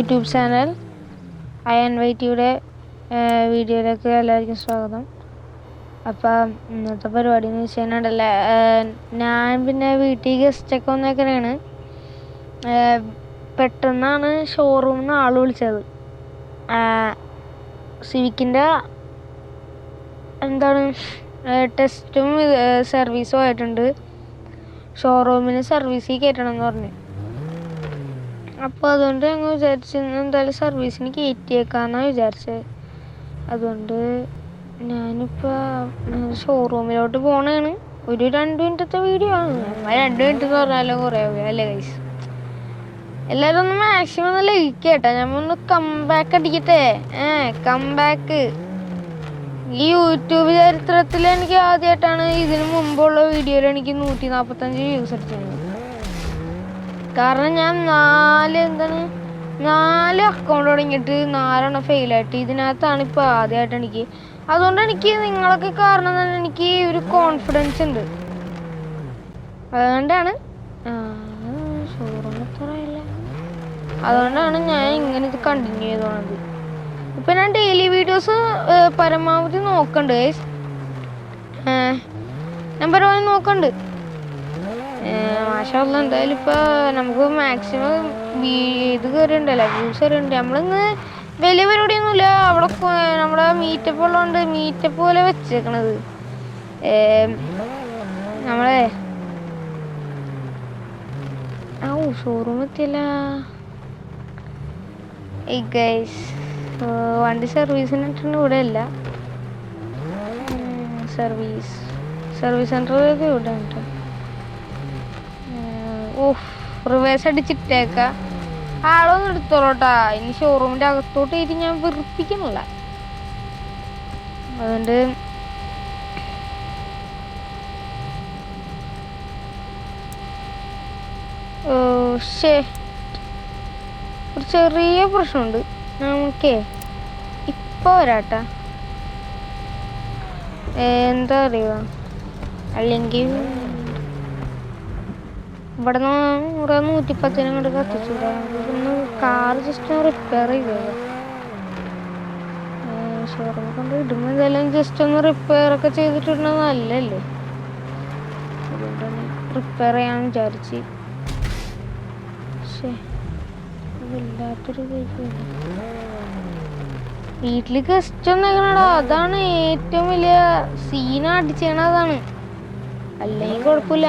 YouTube channel INYTയുടെ വീഡിയോയിലേക്ക് എല്ലാവർക്കും സ്വാഗതം. അപ്പം ഇന്നത്തെ പരിപാടി എന്ന് വെച്ച് കഴിഞ്ഞാൽ ഞാൻ പിന്നെ വീട്ടിൽ ഗസ്റ്റൊക്കെ വന്നേക്കണേണ്. പെട്ടെന്നാണ് ഷോറൂമിൽ നിന്ന് ആൾ വിളിച്ചത്. സിവിക്കിൻ്റെ എന്താണ് ടെസ്റ്റും സർവീസും ആയിട്ടുണ്ട്. ഷോറൂമിന് സർവീസിൽ കയറ്റണം എന്ന് പറഞ്ഞു. അപ്പോൾ അതുകൊണ്ട് ഞങ്ങൾ വിചാരിച്ചു എന്തായാലും സർവീസിന് കയറ്റിയേക്കാന്നാണ് വിചാരിച്ചത്. അതുകൊണ്ട് ഞാനിപ്പോൾ ഷോറൂമിലോട്ട് പോകണതാണ്. ഒരു 2 മിനിറ്റത്തെ വീഡിയോ ആണ്. 2 മിനിറ്റ് എന്ന് പറഞ്ഞാലും കുറേ അല്ലേ ഗൈസ്? എല്ലാവരും ഒന്ന് മാക്സിമം ഒന്ന് ലൈക്ക് കേട്ടോ. ഞാൻ ഒന്ന് കംബാക്ക് അടിക്കട്ടെ. കംബാക്ക് ഈ യൂട്യൂബ് ചരിത്രത്തിൽ എനിക്ക് ആദ്യമായിട്ടാണ് ഇതിന് മുമ്പുള്ള വീഡിയോയിൽ എനിക്ക് 145 വ്യൂസ് അടിച്ചത്. കാരണം ഞാൻ 4 അക്കൗണ്ട് തുടങ്ങിയിട്ട് 4 ഫെയിലായിട്ട് ഇതിനകത്താണ് ഇപ്പോൾ ആദ്യമായിട്ട് എനിക്ക്. അതുകൊണ്ട് എനിക്ക് നിങ്ങളൊക്കെ കാരണം തന്നെ എനിക്ക് ഒരു കോൺഫിഡൻസ് ഉണ്ട്. അതുകൊണ്ടാണ് അതുകൊണ്ടാണ് ഞാൻ ഇങ്ങനെ ഇത് കണ്ടിന്യൂ ചെയ്ത് പോണത്. ഇപ്പം ഞാൻ ഡെയിലി വീഡിയോസ് പരമാവധി നോക്കണ്ട് ഗൈസ്. ഞാൻ പരമാവധി നോക്കണ്ട്. മാഷാ അല്ലാഹ് എന്തായാലും ഇപ്പോൾ നമുക്ക് മാക്സിമം ഇത് കയറിയുണ്ടല്ലോ, വ്യൂസ് കയറിയുണ്ട്. നമ്മളിന്ന് വലിയ പരിപാടിയൊന്നുമില്ല. അവിടെ നമ്മുടെ മീറ്റപ്പ് ഉള്ളതുകൊണ്ട് മീറ്റപ്പ് പോലെ വെച്ചേക്കണത്. നമ്മളെ ഷോറൂം എത്തിയല്ല ഗൈസ്. വണ്ടി സർവീസിനിട്ടുണ്ട്. ഇവിടെ അല്ല, സർവീസ് സെൻറ്ററിലേക്ക് ഇവിടെ ഉണ്ട്. റിവേഴ്സ് അടിച്ചിട്ടേക്ക ആളൊന്നും എടുത്തോളൂട്ടാ. ഇനി ഷോറൂമിൻ്റെ അകത്തോട്ട് കയറ്റി ഞാൻ വെറുപ്പിക്കണില്ല. അതുകൊണ്ട് ഒരു ചെറിയ പ്രശ്നമുണ്ട്. നമുക്കേ ഇപ്പോൾ വരാട്ടാ. എന്താ അറിയുക, അല്ലെങ്കിൽ ഇവിടെ നിന്ന് 110 കൊണ്ട് കത്തിച്ചൂടാ. ഒന്ന് കാറ് ജസ്റ്റ് റിപ്പയർ ചെയ്തത്. ഷോറൂമിൽ കൊണ്ട് ഇടുമ്പോൾ എന്തായാലും ജസ്റ്റ് ഒന്ന് റിപ്പയർ ഒക്കെ ചെയ്തിട്ടുണ്ടെങ്കിൽ നല്ലല്ലേ. അതുകൊണ്ടാണ് റിപ്പയർ ചെയ്യാൻ വിചാരിച്ച്. പക്ഷേ വല്ലാത്തൊരു വീട്ടിൽ ഗസ്റ്റ് ഒന്നേക്കണടാ. അതാണ് ഏറ്റവും വലിയ സീന അടിച്ചേണ. അതാണ്, അല്ലെങ്കിൽ കുഴപ്പമില്ല.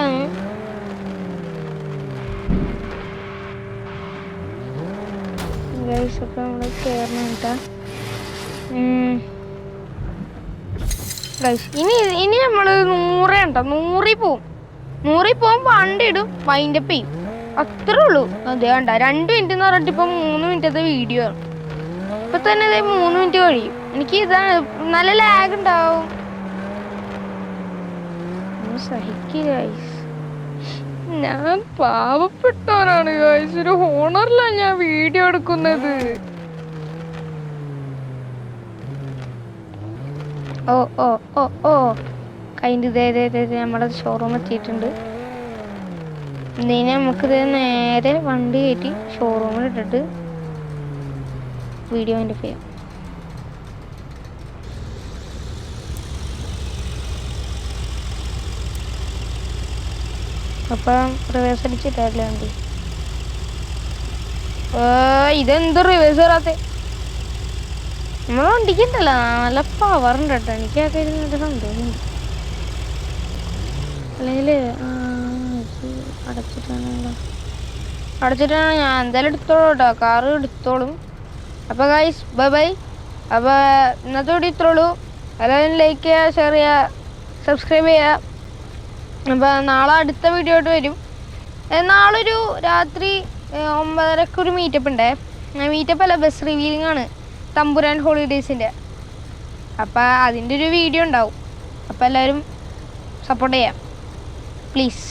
ഒക്കെ നമ്മൾ കയറണം കേട്ടാ. ഇനി നമ്മൾ 100 പോവും. 100 പോകും, വണ്ടി ഇടും, വൈൻഡപ്പ് ചെയ്യും. അത്രേ ഉള്ളൂ. അതെ വേണ്ട 2 മിനിറ്റ് എന്ന് പറഞ്ഞിട്ട് ഇപ്പം 3 മിനിറ്റത്തെ വീഡിയോ ആണ്. ഇപ്പം തന്നെ 3 മിനിറ്റ് കഴിയും. എനിക്ക് ഇതാണ് നല്ല ലാഗ് ഉണ്ടാവും. സഹിക്കുക ഗൈസ്. ഞാൻ പാവപ്പെട്ടവനാണ് ഗൈസ്. ഒരു ഹോണറിലാണ് ഞാൻ വീഡിയോ എടുക്കുന്നത്. കഴിഞ്ഞ നമ്മുടെ ഷോറൂം എത്തിയിട്ടുണ്ട്. ഇനി നമുക്കിത് നേരെ വണ്ടി കയറ്റി ഷോറൂമിൽ ഇട്ടിട്ട് വീഡിയോ എൻ്റെ ചെയ്യാം. അപ്പം റിവേഴ്സ് അടിച്ചിട്ടല്ലേ വണ്ടി. ഇതെന്ത് റിവേഴ്സ് വരാത്തെ? നമ്മൾ വണ്ടിക്കുണ്ടല്ലോ നല്ല പവറുണ്ട് കേട്ടോ. എനിക്ക് ആ കാര്യം സന്തോഷമുണ്ട്. അല്ലെങ്കിൽ അടച്ചിട്ടാണ് ഞാൻ എന്തായാലും എടുത്തോളൂ കേട്ടോ. കാറ് എടുത്തോളും. അപ്പോൾ ഗൈസ് ബൈ. അപ്പോൾ ഇന്നത്തെ വീഡിയോ ഇത്രയുള്ളൂ. എല്ലാവരും ലൈക്ക് ചെയ്യുക, ഷെയർ ചെയ്യുക, സബ്സ്ക്രൈബ് ചെയ്യുക. അപ്പോൾ നാളെ അടുത്ത വീഡിയോ ആയിട്ട് വരും. നാളൊരു രാത്രി 9:30 ഒരു മീറ്റപ്പ് ഉണ്ടേ. മീറ്റപ്പ് അല്ല, ബസ് റിവീലിംഗ് ആണ് തമ്പുരാൻ ഹോളിഡേയ്സിൻ്റെ. അപ്പോൾ അതിൻ്റെ ഒരു വീഡിയോ ഉണ്ടാവും. അപ്പോൾ എല്ലാവരും സപ്പോർട്ട് ചെയ്യാം പ്ലീസ്.